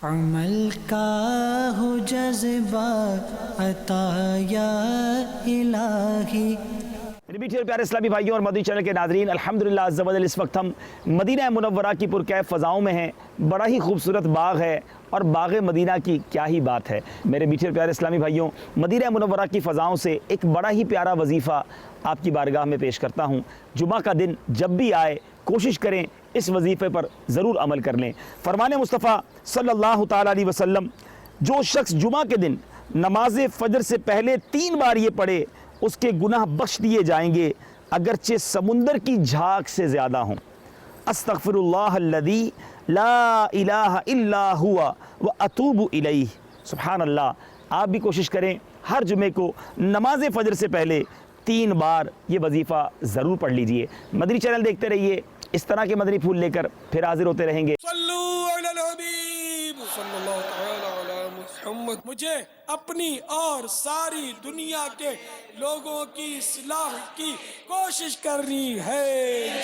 عمل کا ہو جذبہ عطا یا الہی۔ میرے میٹھے اور پیارے اسلامی بھائیوں اور مدنی چینل کے ناظرین، الحمدللہ عز و جل اس وقت ہم مدینہ منورہ کی پرکیف فضاؤں میں ہیں۔ بڑا ہی خوبصورت باغ ہے اور باغ مدینہ کی کیا ہی بات ہے۔ میرے میٹھے اور پیارے اسلامی بھائیوں، مدینہ منورہ کی فضاؤں سے ایک بڑا ہی پیارا وظیفہ آپ کی بارگاہ میں پیش کرتا ہوں۔ جمعہ کا دن جب بھی آئے کوشش کریں اس وظیفے پر ضرور عمل کر لیں۔ فرمان مصطفیٰ صلی اللہ تعالیٰ علیہ وسلم، جو شخص جمعہ کے دن نماز فجر سے پہلے 3 بار یہ پڑھے اس کے گناہ بخش دیے جائیں گے، اگرچہ سمندر کی جھاگ سے زیادہ ہوں۔ استغفر اللہ الذی لا الہ الا ہوا واتوب الیہ۔ سبحان اللہ۔ آپ بھی کوشش کریں ہر جمعے کو نماز فجر سے پہلے 3 بار یہ وظیفہ ضرور پڑھ لیجئے۔ مدنی چینل دیکھتے رہیے، اس طرح کے مدنی پھول لے کر پھر حاضر ہوتے رہیں گے۔ صلو علی الحبیب صلی اللہ تعالی علی محمد۔ مجھے اپنی اور ساری دنیا کے لوگوں کی اصلاح کی کوشش کرنی ہے۔